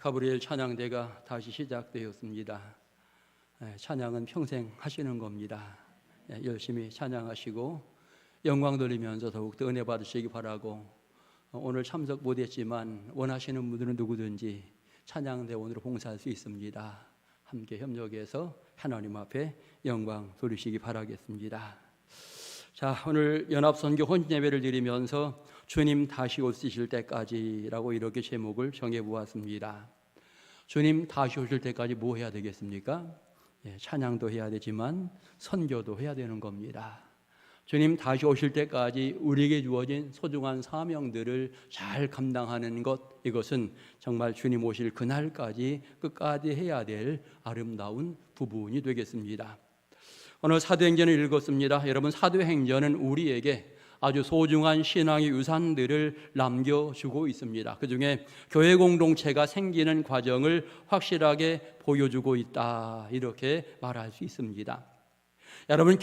가브리엘 찬양대가 다시 시작되었습니다. 찬양은 평생 하시는 겁니다. 열심히 찬양하시고 영광 돌리면서 더욱더 은혜 받으시기 바라고, 오늘 참석 못했지만 원하시는 분들은 누구든지 찬양대 오늘 봉사할 수 있습니다. 함께 협력해서 하나님 앞에 영광 돌리시기 바라겠습니다. 자, 오늘 연합선교 혼인예배를 드리면서 주님 다시 오실 때까지라고 이렇게 제목을 정해보았습니다. 주님 다시 오실 때까지 뭐 해야 되겠습니까? 찬양도 해야 되지만 선교도 해야 되는 겁니다. 주님 다시 오실 때까지 우리에게 주어진 소중한 사명들을 잘 감당하는 것, 이것은 정말 주님 오실 그날까지 끝까지 해야 될 아름다운 부분이 되겠습니다. 오늘 사도행전을 읽었습니다. 여러분, 사도행전은 우리에게 아주 소중한 신앙의 유산들을 남겨주고 있습니다. 그중에 교회 공동체가 생기는 과정을 확실하게 보여주고 있다, 이렇게 말할 수 있습니다. 여러분,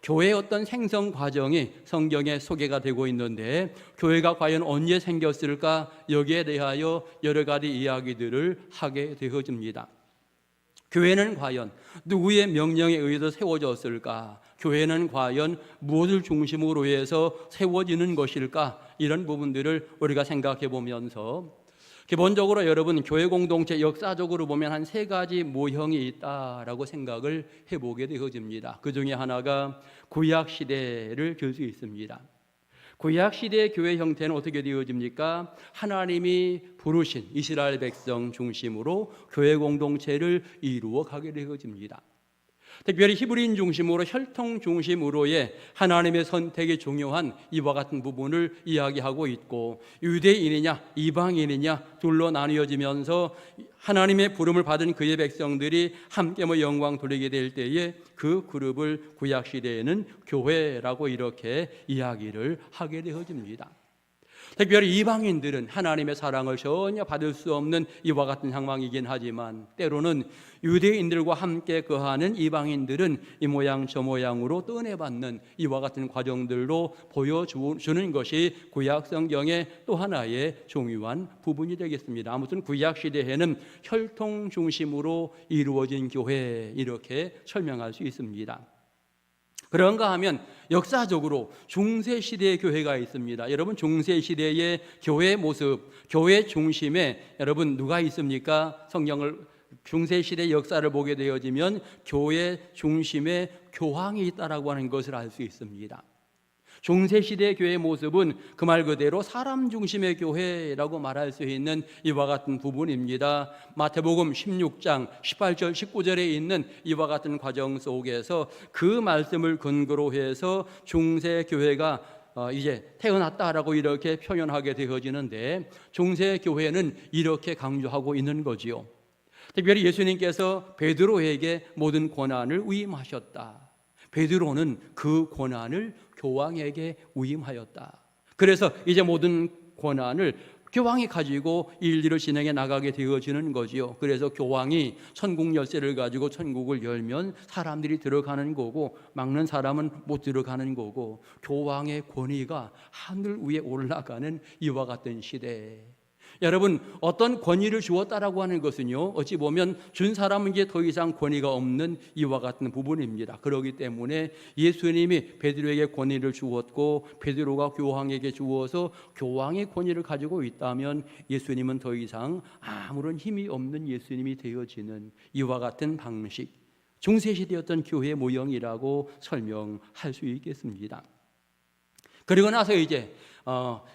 교회의 어떤 생성 과정이 성경에 소개가 되고 있는데, 교회가 과연 언제 생겼을까, 여기에 대하여 여러 가지 이야기들을 하게 되어집니다. 교회는 과연 누구의 명령에 의해서 세워졌을까? 교회는 과연 무엇을 중심으로 해서 세워지는 것일까? 이런 부분들을 우리가 생각해 보면서, 기본적으로 여러분, 교회 공동체 역사적으로 보면 한 세 가지 모형이 있다라고 생각을 해보게 되어집니다. 그 중에 하나가 구약시대를 들 수 있습니다. 구약시대의 교회 형태는 어떻게 되어집니까? 하나님이 부르신 이스라엘 백성 중심으로 교회 공동체를 이루어 가게 되어집니다. 특별히 히브리인 중심으로, 혈통 중심으로의 하나님의 선택이 중요한 이와 같은 부분을 이야기하고 있고, 유대인이냐 이방인이냐 둘로 나뉘어지면서 하나님의 부름을 받은 그의 백성들이 함께 영광 돌리게 될 때에 그 그룹을 구약시대에는 교회라고 이렇게 이야기를 하게 되어집니다. 특별히 이방인들은 하나님의 사랑을 전혀 받을 수 없는 이와 같은 상황이긴 하지만, 때로는 유대인들과 함께 거하는 이방인들은 이 모양 저 모양으로 떠내받는 이와 같은 과정들로 보여주는 것이 구약 성경의 또 하나의 중요한 부분이 되겠습니다. 아무튼 구약 시대에는 혈통 중심으로 이루어진 교회, 이렇게 설명할 수 있습니다. 그런가 하면 역사적으로 중세시대의 교회가 있습니다. 여러분, 중세시대의 교회의 모습, 교회 중심에 여러분 누가 있습니까? 성경을, 중세시대 역사를 보게 되어지면 교회 중심에 교황이 있다라고 하는 것을 알 수 있습니다. 중세시대의 교회의 모습은 그 말 그대로 사람 중심의 교회라고 말할 수 있는 이와 같은 부분입니다. 마태복음 16장 18절 19절에 있는 이와 같은 과정 속에서 그 말씀을 근거로 해서 중세교회가 이제 태어났다라고 이렇게 표현하게 되어지는데, 중세교회는 이렇게 강조하고 있는 거지요. 특별히 예수님께서 베드로에게 모든 권한을 위임하셨다. 베드로는 그 권한을 교황에게 위임하였다. 그래서 이제 모든 권한을 교황이 가지고 일일을 진행해 나가게 되어지는 거지요. 그래서 교황이 천국 열쇠를 가지고 천국을 열면 사람들이 들어가는 거고, 막는 사람은 못 들어가는 거고, 교황의 권위가 하늘 위에 올라가는 이와 같은 시대. 여러분, 어떤 권위를 주었다라고 하는 것은요, 어찌 보면 준 사람에게 더 이상 권위가 없는 이와 같은 부분입니다. 그렇기 때문에 예수님이 베드로에게 권위를 주었고, 베드로가 교황에게 주어서 교황의 권위를 가지고 있다면, 예수님은 더 이상 아무런 힘이 없는 예수님이 되어지는 이와 같은 방식, 중세시대였던 교회의 모형이라고 설명할 수 있겠습니다. 그리고 나서 이제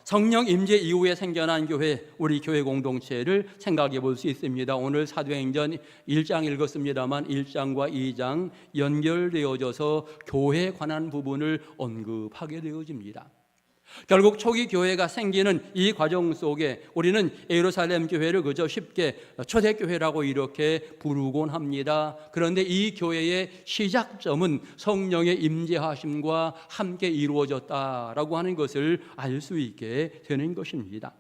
성령 임재 이후에 생겨난 교회, 우리 교회 공동체를 생각해 볼 수 있습니다. 오늘 사도행전 1장 읽었습니다만 1장과 2장 연결되어져서 교회에 관한 부분을 언급하게 되어집니다. 결국 초기 교회가 생기는 이 과정 속에 우리는 예루살렘 교회를 그저 쉽게 초대교회라고 이렇게 부르곤 합니다. 그런데 이 교회의 시작점은 성령의 임재하심과 함께 이루어졌다라고 하는 것을 알 수 있게 되는 것입니다.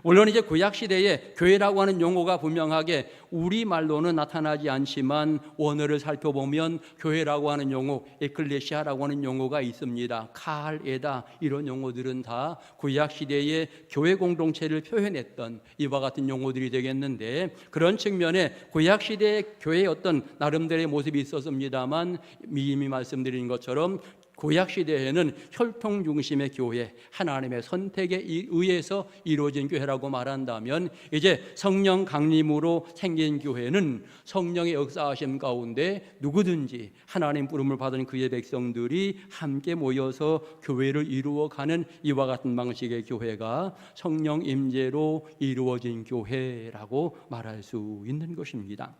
물론 이제 구약 시대에 교회라고 하는 용어가 분명하게 우리말로는 나타나지 않지만 원어를 살펴보면 교회라고 하는 용어, 에클레시아라고 하는 용어가 있습니다. 칼, 에다 이런 용어들은 다 구약 시대의 교회 공동체를 표현했던 이와 같은 용어들이 되겠는데, 그런 측면에 구약 시대의 교회의 어떤 나름대로의 모습이 있었습니다만 이미 말씀드린 것처럼 구약 시대에는 혈통 중심의 교회, 하나님의 선택에 의해서 이루어진 교회라고 말한다면, 이제 성령 강림으로 생긴 교회는 성령의 역사하심 가운데 누구든지 하나님 부름을 받은 그의 백성들이 함께 모여서 교회를 이루어가는 이와 같은 방식의 교회가 성령 임재로 이루어진 교회라고 말할 수 있는 것입니다.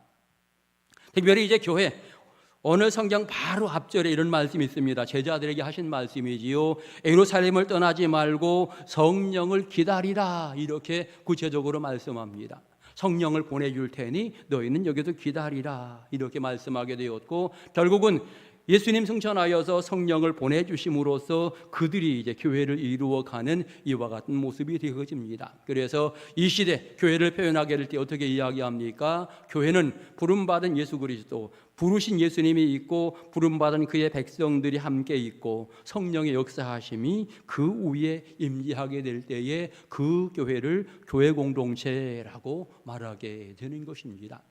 특별히 이제 교회, 오늘 성경 바로 앞절에 이런 말씀이 있습니다. 제자들에게 하신 말씀이지요. 예루살렘을 떠나지 말고 성령을 기다리라, 이렇게 구체적으로 말씀합니다. 성령을 보내줄 테니 너희는 여기서 기다리라, 이렇게 말씀하게 되었고, 결국은 예수님 승천하여서 성령을 보내주심으로써 그들이 이제 교회를 이루어가는 이와 같은 모습이 되어집니다. 그래서 이 시대 교회를 표현하게 될 때 어떻게 이야기합니까? 교회는 부름받은 예수 그리스도, 부르신 예수님이 있고 부름받은 그의 백성들이 함께 있고 성령의 역사하심이 그 위에 임재하게 될 때에 그 교회를 교회 공동체라고 말하게 되는 것입니다.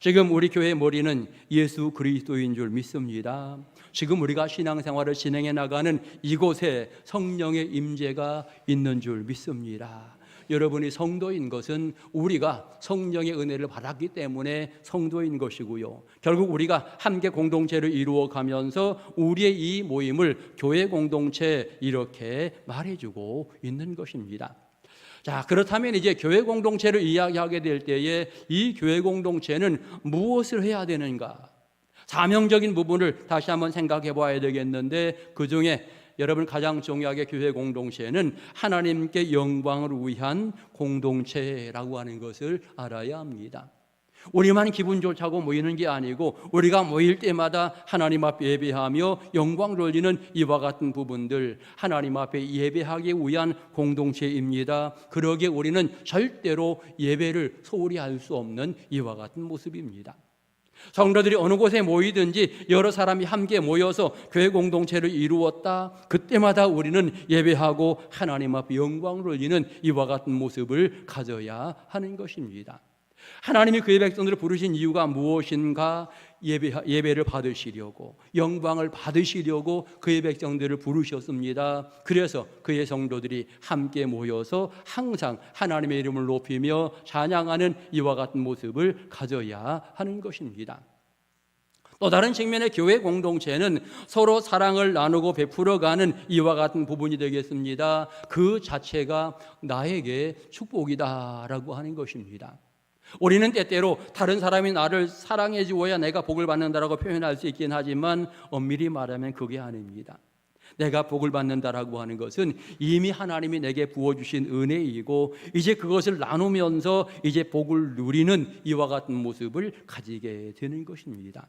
지금 우리 교회의 머리는 예수 그리스도인 줄 믿습니다. 지금 우리가 신앙생활을 진행해 나가는 이곳에 성령의 임재가 있는 줄 믿습니다. 여러분이 성도인 것은 우리가 성령의 은혜를 받았기 때문에 성도인 것이고요, 결국 우리가 함께 공동체를 이루어가면서 우리의 이 모임을 교회 공동체 이렇게 말해주고 있는 것입니다. 자, 그렇다면 이제 교회 공동체를 이야기하게 될 때에 이 교회 공동체는 무엇을 해야 되는가? 사명적인 부분을 다시 한번 생각해 봐야 되겠는데, 그 중에 여러분 가장 중요하게 교회 공동체는 하나님께 영광을 위한 공동체라고 하는 것을 알아야 합니다. 우리만 기분 좋자고 모이는 게 아니고 우리가 모일 때마다 하나님 앞에 예배하며 영광 돌리는 이와 같은 부분들, 하나님 앞에 예배하기 위한 공동체입니다. 그러기에 우리는 절대로 예배를 소홀히 할 수 없는 이와 같은 모습입니다. 성도들이 어느 곳에 모이든지 여러 사람이 함께 모여서 교회 공동체를 이루었다, 그때마다 우리는 예배하고 하나님 앞에 영광을 돌리는 이와 같은 모습을 가져야 하는 것입니다. 하나님이 그의 백성들을 부르신 이유가 무엇인가? 예배를 받으시려고, 영광을 받으시려고 그의 백성들을 부르셨습니다. 그래서 그의 성도들이 함께 모여서 항상 하나님의 이름을 높이며 찬양하는 이와 같은 모습을 가져야 하는 것입니다. 또 다른 측면의 교회 공동체는 서로 사랑을 나누고 베풀어가는 이와 같은 부분이 되겠습니다. 그 자체가 나에게 축복이다라고 하는 것입니다. 우리는 때때로 다른 사람이 나를 사랑해 주어야 내가 복을 받는다라고 표현할 수 있긴 하지만 엄밀히 말하면 그게 아닙니다. 내가 복을 받는다라고 하는 것은 이미 하나님이 내게 부어주신 은혜이고, 이제 그것을 나누면서 이제 복을 누리는 이와 같은 모습을 가지게 되는 것입니다.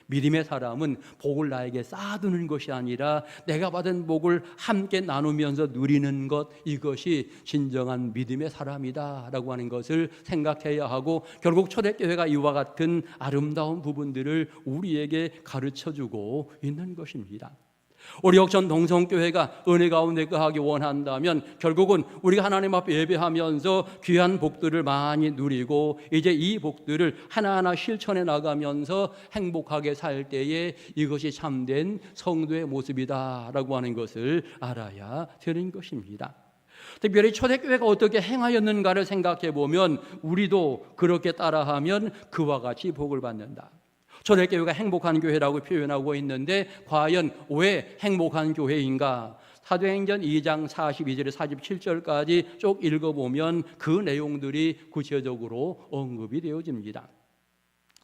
믿음의 사람은 복을 나에게 쌓아두는 것이 아니라 내가 받은 복을 함께 나누면서 누리는 것, 이것이 진정한 믿음의 사람이다라고 하는 것을 생각해야 하고, 결국 초대교회가 이와 같은 아름다운 부분들을 우리에게 가르쳐주고 있는 것입니다. 우리 역전 동성교회가 은혜 가운데 거하기 원한다면 결국은 우리가 하나님 앞에 예배하면서 귀한 복들을 많이 누리고 이제 이 복들을 하나하나 실천해 나가면서 행복하게 살 때에 이것이 참된 성도의 모습이다라고 하는 것을 알아야 되는 것입니다. 특별히 초대교회가 어떻게 행하였는가를 생각해 보면 우리도 그렇게 따라하면 그와 같이 복을 받는다. 초대교회가 행복한 교회라고 표현하고 있는데 과연 왜 행복한 교회인가? 사도행전 2장 42절에 47절까지 쭉 읽어보면 그 내용들이 구체적으로 언급이 되어집니다.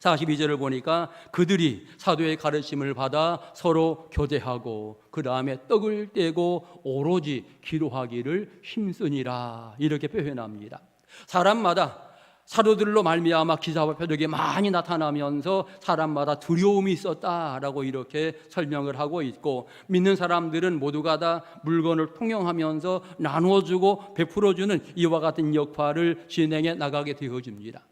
42절을 보니까 그들이 사도의 가르침을 받아 서로 교제하고 그 다음에 떡을 떼고 오로지 기도하기를 힘쓰니라, 이렇게 표현합니다. 사람마다 사도들로 말미암아 기사와 표적이 많이 나타나면서 사람마다 두려움이 있었다라고 이렇게 설명을 하고 있고, 믿는 사람들은 모두가 다 물건을 통용하면서 나누어주고 베풀어주는 이와 같은 역할을 진행해 나가게 되어집니다.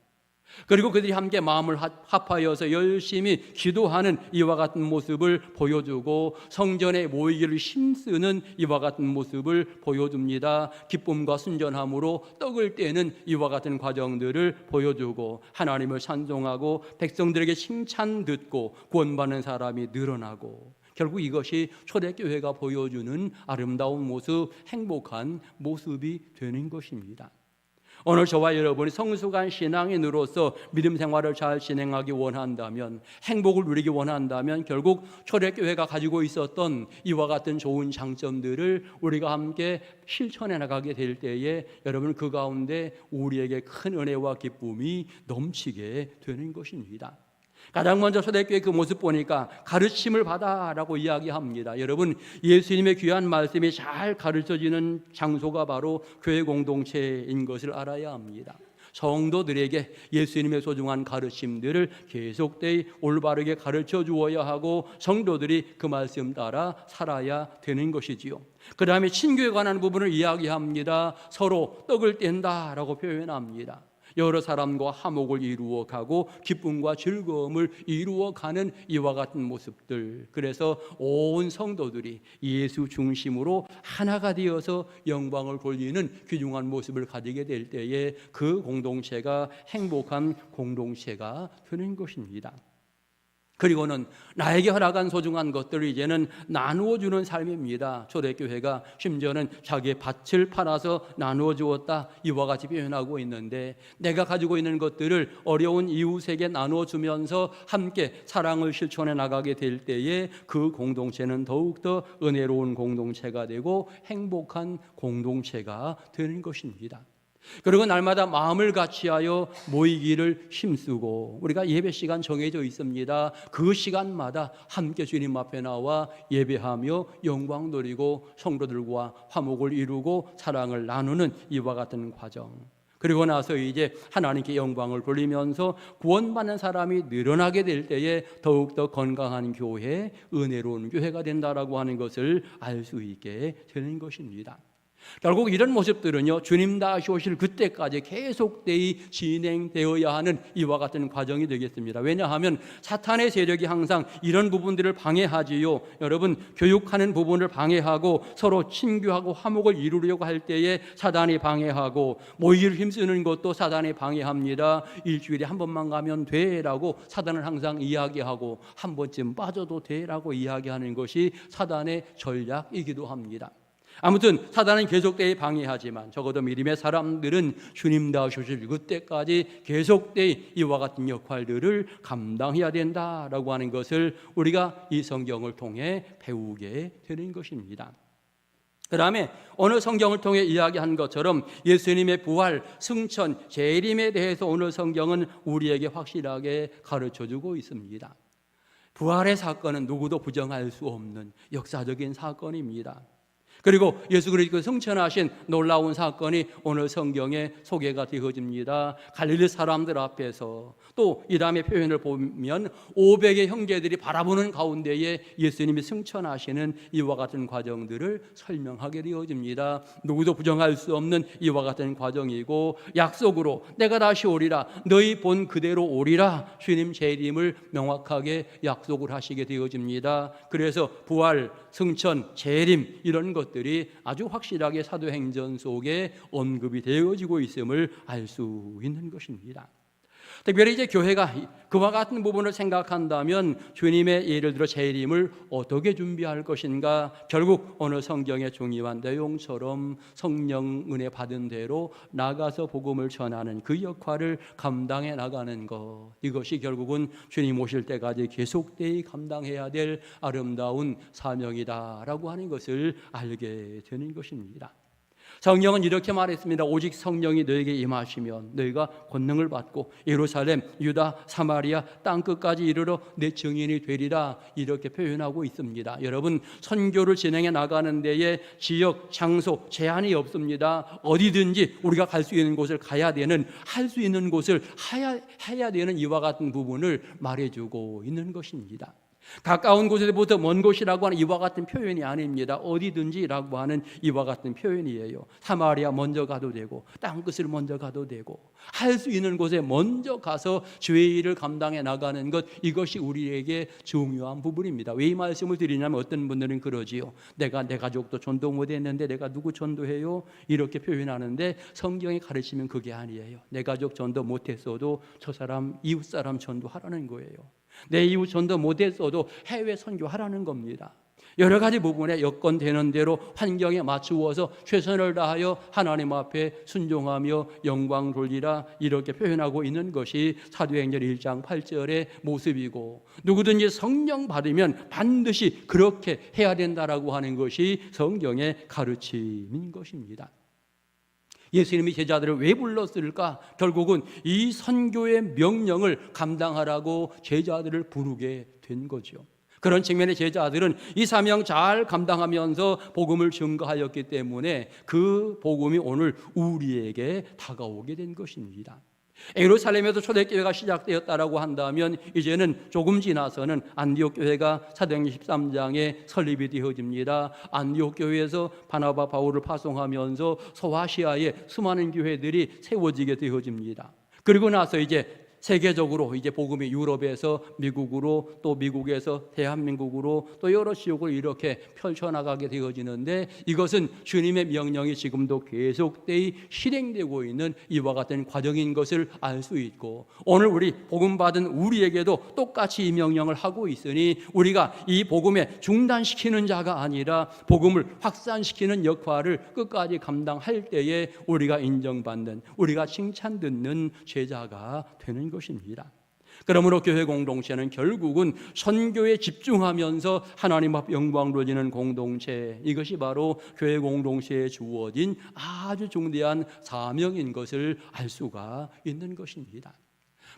그리고 그들이 함께 마음을 합하여서 열심히 기도하는 이와 같은 모습을 보여주고, 성전에 모이기를 힘쓰는 이와 같은 모습을 보여줍니다. 기쁨과 순전함으로 떡을 떼는 이와 같은 과정들을 보여주고, 하나님을 찬송하고 백성들에게 칭찬 듣고 구원받는 사람이 늘어나고, 결국 이것이 초대교회가 보여주는 아름다운 모습, 행복한 모습이 되는 것입니다. 오늘 저와 여러분이 성숙한 신앙인으로서 믿음 생활을 잘 진행하기 원한다면, 행복을 누리기 원한다면, 결국 초대교회가 가지고 있었던 이와 같은 좋은 장점들을 우리가 함께 실천해 나가게 될 때에 여러분, 그 가운데 우리에게 큰 은혜와 기쁨이 넘치게 되는 것입니다. 가장 먼저 초대교회 그 모습 보니까 가르침을 받아라고 이야기합니다. 여러분, 예수님의 귀한 말씀이 잘 가르쳐지는 장소가 바로 교회 공동체인 것을 알아야 합니다. 성도들에게 예수님의 소중한 가르침들을 계속되이 올바르게 가르쳐 주어야 하고, 성도들이 그 말씀 따라 살아야 되는 것이지요. 그 다음에 친교에 관한 부분을 이야기합니다. 서로 떡을 뗀다라고 표현합니다. 여러 사람과 화목을 이루어가고 기쁨과 즐거움을 이루어가는 이와 같은 모습들. 그래서 온 성도들이 예수 중심으로 하나가 되어서 영광을 돌리는 귀중한 모습을 가지게 될 때에 그 공동체가 행복한 공동체가 되는 것입니다. 그리고는 나에게 허락한 소중한 것들을 이제는 나누어 주는 삶입니다. 초대교회가 심지어는 자기의 밭을 팔아서 나누어 주었다, 이와 같이 표현하고 있는데, 내가 가지고 있는 것들을 어려운 이웃에게 나누어 주면서 함께 사랑을 실천해 나가게 될 때에 그 공동체는 더욱더 은혜로운 공동체가 되고 행복한 공동체가 되는 것입니다. 그리고 날마다 마음을 같이하여 모이기를 힘쓰고, 우리가 예배 시간 정해져 있습니다. 그 시간마다 함께 주님 앞에 나와 예배하며 영광 누리고 성도들과 화목을 이루고 사랑을 나누는 이와 같은 과정. 그리고 나서 이제 하나님께 영광을 돌리면서 구원받는 사람이 늘어나게 될 때에 더욱더 건강한 교회, 은혜로운 교회가 된다라고 하는 것을 알 수 있게 되는 것입니다. 결국 이런 모습들은요, 주님 다시 오실 그때까지 계속되이 진행되어야 하는 이와 같은 과정이 되겠습니다. 왜냐하면 사탄의 세력이 항상 이런 부분들을 방해하지요. 여러분, 교육하는 부분을 방해하고 서로 친교하고 화목을 이루려고 할 때에 사단이 방해하고, 모이기를 힘쓰는 것도 사단이 방해합니다. 일주일에 한 번만 가면 돼라고 사단은 항상 이야기하고, 한 번쯤 빠져도 돼라고 이야기하는 것이 사단의 전략이기도 합니다. 아무튼 사단은 계속되이 방해하지만, 적어도 믿음의 사람들은 주님 다오실 그때까지 계속되이 이와 같은 역할들을 감당해야 된다라고 하는 것을 우리가 이 성경을 통해 배우게 되는 것입니다. 그 다음에 오늘 성경을 통해 이야기한 것처럼 예수님의 부활, 승천, 재림에 대해서 오늘 성경은 우리에게 확실하게 가르쳐주고 있습니다. 부활의 사건은 누구도 부정할 수 없는 역사적인 사건입니다. 그리고 예수 그리스도 승천하신 놀라운 사건이 오늘 성경에 소개가 되어집니다. 갈릴리 사람들 앞에서, 또 이 다음에 표현을 보면 500의 형제들이 바라보는 가운데에 예수님이 승천하시는 이와 같은 과정들을 설명하게 되어집니다. 누구도 부정할 수 없는 이와 같은 과정이고, 약속으로 내가 다시 오리라, 너희 본 그대로 오리라, 주님 재림을 명확하게 약속을 하시게 되어집니다. 그래서 부활, 승천, 재림 이런 것들이 아주 확실하게 사도행전 속에 언급이 되어지고 있음을 알 수 있는 것입니다. 특별히 이제 교회가 그와 같은 부분을 생각한다면 주님의 예를 들어 재림을 어떻게 준비할 것인가, 결국 오늘 성경의 중요한 내용처럼 성령 은혜 받은 대로 나가서 복음을 전하는 그 역할을 감당해 나가는 것, 이것이 결국은 주님 오실 때까지 계속되이 감당해야 될 아름다운 사명이다라고 하는 것을 알게 되는 것입니다. 성경은 이렇게 말했습니다. 오직 성령이 너에게 임하시면 너희가 권능을 받고 예루살렘, 유다, 사마리아 땅끝까지 이르러 내 증인이 되리라, 이렇게 표현하고 있습니다. 여러분, 선교를 진행해 나가는 데에 지역, 장소 제한이 없습니다. 어디든지 우리가 갈 수 있는 곳을 가야 되는, 할 수 있는 곳을 해야 되는 이와 같은 부분을 말해주고 있는 것입니다. 가까운 곳에서부터 먼 곳이라고 하는 이와 같은 표현이 아닙니다. 어디든지라고 하는 이와 같은 표현이에요. 사마리아 먼저 가도 되고 땅끝을 먼저 가도 되고 할 수 있는 곳에 먼저 가서 주의 일을 감당해 나가는 것, 이것이 우리에게 중요한 부분입니다. 왜 이 말씀을 드리냐면 어떤 분들은 그러지요. 내가 내 가족도 전도 못했는데 내가 누구 전도해요? 이렇게 표현하는데 성경이 가르치면 그게 아니에요. 내 가족 전도 못했어도 저 사람, 이웃 사람 전도하라는 거예요. 내 이웃 전도 못했어도 해외 선교하라는 겁니다. 여러 가지 부분에 여건 되는 대로 환경에 맞추어서 최선을 다하여 하나님 앞에 순종하며 영광 돌리라, 이렇게 표현하고 있는 것이 사도행전 1장 8절의 모습이고, 누구든지 성령 받으면 반드시 그렇게 해야 된다라고 하는 것이 성경의 가르침인 것입니다. 예수님이 제자들을 왜 불렀을까? 결국은 이 선교의 명령을 감당하라고 제자들을 부르게 된 거죠. 그런 측면의 제자들은 이 사명 잘 감당하면서 복음을 증거하였기 때문에 그 복음이 오늘 우리에게 다가오게 된 것입니다. 예루살렘에서 초대교회가 시작되었다라고 한다면 이제는 조금 지나서는 안디옥 교회가 사도행전 13장에 설립이 되어집니다. 안디옥 교회에서 바나바 바울을 파송하면서 소아시아에 수많은 교회들이 세워지게 되어집니다. 그리고 나서 이제 세계적으로 이제 복음이 유럽에서 미국으로, 또 미국에서 대한민국으로, 또 여러 지역으로 이렇게 펼쳐나가게 되어지는데, 이것은 주님의 명령이 지금도 계속되이 실행되고 있는 이와 같은 과정인 것을 알 수 있고, 오늘 우리 복음 받은 우리에게도 똑같이 이 명령을 하고 있으니 우리가 이 복음에 중단시키는 자가 아니라 복음을 확산시키는 역할을 끝까지 감당할 때에 우리가 인정받는, 우리가 칭찬듣는 제자가 되는 것입니다. 그러므로 교회 공동체는 결국은 선교에 집중하면서 하나님 앞 영광 돌리는 공동체, 이것이 바로 교회 공동체에 주어진 아주 중대한 사명인 것을 알 수가 있는 것입니다.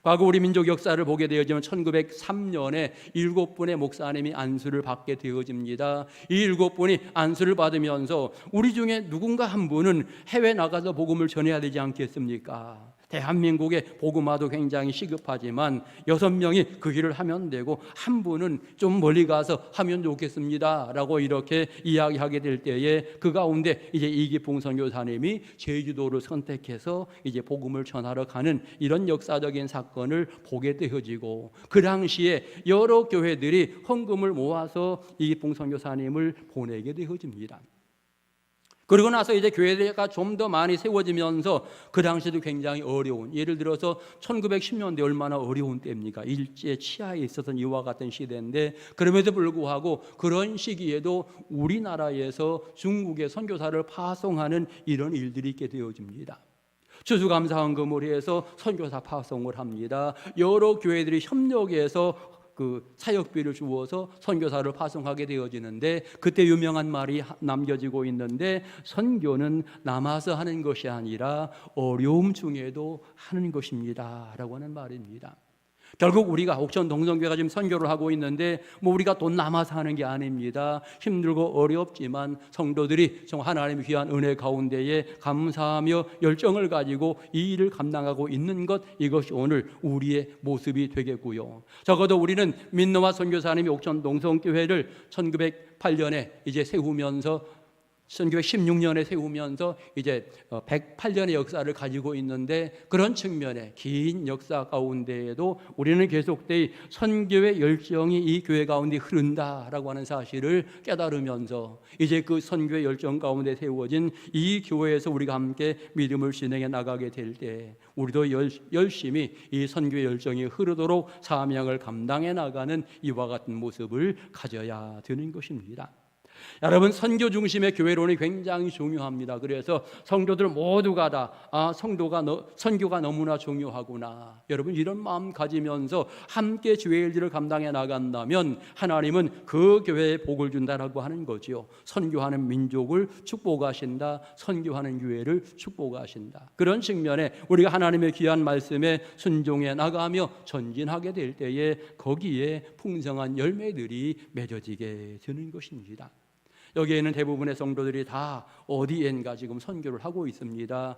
과거 우리 민족 역사를 보게 되어지면 1903년에 7분의 목사님이 안수를 받게 되어집니다. 이 7분이 안수를 받으면서 우리 중에 누군가 한 분은 해외 나가서 복음을 전해야 되지 않겠습니까? 대한민국의 복음화도 굉장히 시급하지만 6명이 그 길을 하면 되고 한 분은 좀 멀리 가서 하면 좋겠습니다 라고 이렇게 이야기하게 될 때에 그 가운데 이제 이기풍 선교사님이 제주도를 선택해서 이제 복음을 전하러 가는 이런 역사적인 사건을 보게 되어지고, 그 당시에 여러 교회들이 헌금을 모아서 이기풍 선교사님을 보내게 되어집니다. 그러고 나서 이제 교회가 좀 더 많이 세워지면서 그 당시에도 굉장히 어려운, 예를 들어서 1910년대 얼마나 어려운 때입니까? 일제 치하에 있었던 이와 같은 시대인데, 그럼에도 불구하고 그런 시기에도 우리나라에서 중국에 선교사를 파송하는 이런 일들이 있게 되어집니다. 추수감사헌금을 해서 선교사 파송을 합니다. 여러 교회들이 협력해서 그 사역비를 주어서 선교사를 파송하게 되어지는데, 그때 유명한 말이 남겨지고 있는데, 선교는 남아서 하는 것이 아니라 어려움 중에도 하는 것입니다 라고 하는 말입니다. 결국 우리가 옥천 동성교회가 지금 선교를 하고 있는데 우리가 돈 남아서 하는 게 아닙니다. 힘들고 어렵지만 성도들이 정말 하나님의 귀한 은혜 가운데에 감사하며 열정을 가지고 이 일을 감당하고 있는 것, 이것이 오늘 우리의 모습이 되겠고요. 적어도 우리는 민노아 선교사님이 옥천 동성교회를 1908년에 이제 세우면서 1916년에 세우면서 이제 108년의 역사를 가지고 있는데, 그런 측면에 긴 역사 가운데에도 우리는 계속되이 선교의 열정이 이 교회 가운데 흐른다라고 하는 사실을 깨달으면서 이제 그 선교의 열정 가운데 세워진 이 교회에서 우리가 함께 믿음을 진행해 나가게 될 때 우리도 열심히 이 선교의 열정이 흐르도록 사명을 감당해 나가는 이와 같은 모습을 가져야 되는 것입니다. 여러분, 선교 중심의 교회론이 굉장히 중요합니다. 그래서 성도들 모두가 다 선교가 너무나 중요하구나, 여러분 이런 마음 가지면서 함께 주의 일을 감당해 나간다면 하나님은 그 교회에 복을 준다라고 하는 거지요. 선교하는 민족을 축복하신다, 선교하는 교회를 축복하신다. 그런 측면에 우리가 하나님의 귀한 말씀에 순종해 나가며 전진하게 될 때에 거기에 풍성한 열매들이 맺어지게 되는 것입니다. 여기에는 대부분의 성도들이 다 어디엔가 지금 선교를 하고 있습니다.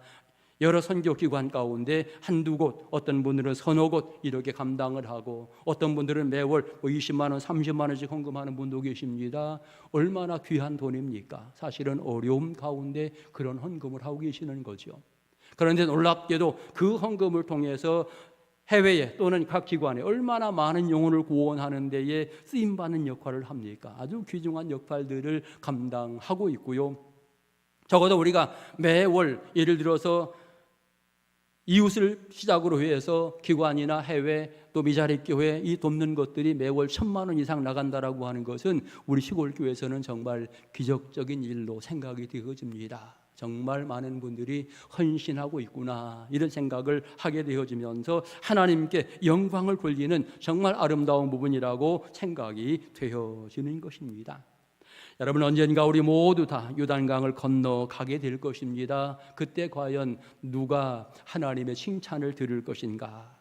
여러 선교 기관 가운데 한두 곳, 어떤 분들은 서너 곳 이렇게 감당을 하고, 어떤 분들은 매월 20만 원, 30만 원씩 헌금하는 분도 계십니다. 얼마나 귀한 돈입니까? 사실은 어려움 가운데 그런 헌금을 하고 계시는 거죠. 그런데 놀랍게도 그 헌금을 통해서 해외에 또는 각 기관에 얼마나 많은 영혼을 구원하는 데에 쓰임받는 역할을 합니까? 아주 귀중한 역할들을 감당하고 있고요. 적어도 우리가 매월 예를 들어서 이웃을 시작으로 해서 기관이나 해외 또 미자립 교회 이 돕는 것들이 매월 1,000만 원 이상 나간다라고 하는 것은 우리 시골 교회에서는 정말 기적적인 일로 생각이 되어집니다. 정말 많은 분들이 헌신하고 있구나, 이런 생각을 하게 되어지면서 하나님께 영광을 돌리는 정말 아름다운 부분이라고 생각이 되어지는 것입니다. 여러분, 언젠가 우리 모두 다 요단강을 건너가게 될 것입니다. 그때 과연 누가 하나님의 칭찬을 들을 것인가?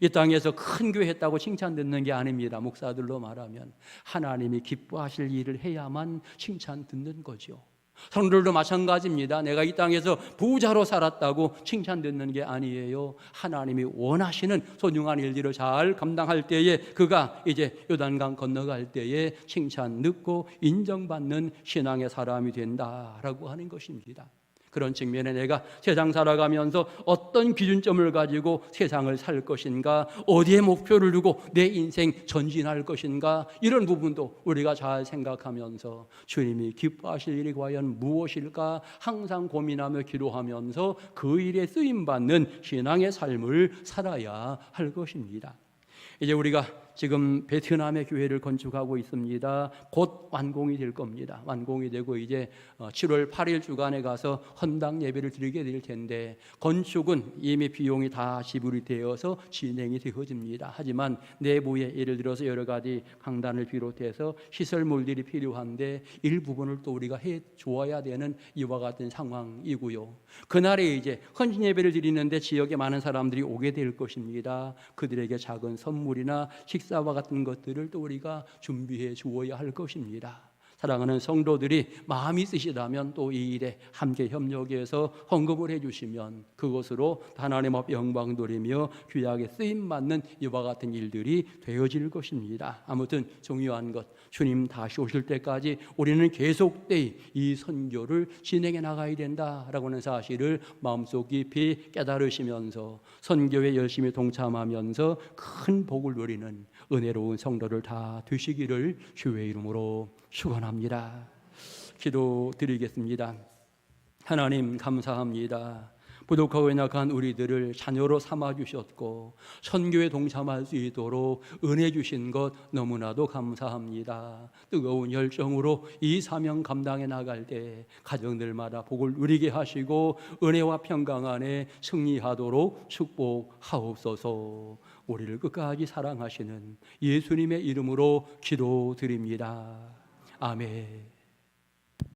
이 땅에서 큰 교회 했다고 칭찬 듣는 게 아닙니다. 목사들로 말하면 하나님이 기뻐하실 일을 해야만 칭찬 듣는 거죠. 성도들도 마찬가지입니다. 내가 이 땅에서 부자로 살았다고 칭찬 듣는 게 아니에요. 하나님이 원하시는 소중한 일들을 잘 감당할 때에 그가 이제 요단강 건너갈 때에 칭찬 듣고 인정받는 신앙의 사람이 된다라고 하는 것입니다. 그런 측면에 내가 세상 살아가면서 어떤 기준점을 가지고 세상을 살 것인가, 어디에 목표를 두고 내 인생 전진할 것인가, 이런 부분도 우리가 잘 생각하면서 주님이 기뻐하실 일이 과연 무엇일까 항상 고민하며 기도하면서 그 일에 쓰임받는 신앙의 삶을 살아야 할 것입니다. 이제 우리가 지금 베트남의 교회를 건축하고 있습니다. 곧 완공이 될 겁니다. 완공이 되고 이제 7월 8일 주간에 가서 헌당 예배를 드리게 될 텐데, 건축은 이미 비용이 다 지불이 되어서 진행이 되어집니다. 하지만 내부에 예를 들어서 여러 가지 강단을 비롯해서 시설물들이 필요한데 일부분을 또 우리가 해 주어야 되는 이와 같은 상황이고요. 그날에 이제 헌신 예배를 드리는데 지역에 많은 사람들이 오게 될 것입니다. 그들에게 작은 선물이나 식사와 같은 것들을 또 우리가 준비해 주어야 할 것입니다. 사랑하는 성도들이 마음이 있으시다면 또 이 일에 함께 협력해서 헌금을 해주시면 그것으로 하나님 앞 영광 돌리며 귀하게 쓰임받는 이와 같은 일들이 되어질 것입니다. 아무튼 중요한 것, 주님 다시 오실 때까지 우리는 계속되이 이 선교를 진행해 나가야 된다라고 하는 사실을 마음속 깊이 깨달으시면서 선교에 열심히 동참하면서 큰 복을 누리는 은혜로운 성도들 다 되시기를 주의 이름으로 축원합니다. 기도드리겠습니다. 하나님 감사합니다. 부족하고 연약한 우리들을 자녀로 삼아주셨고 선교에 동참할 수 있도록 은혜 주신 것 너무나도 감사합니다. 뜨거운 열정으로 이 사명 감당해 나갈 때 가정들마다 복을 누리게 하시고 은혜와 평강 안에 승리하도록 축복하옵소서. 우리를 끝까지 사랑하시는 예수님의 이름으로 기도드립니다. 아멘.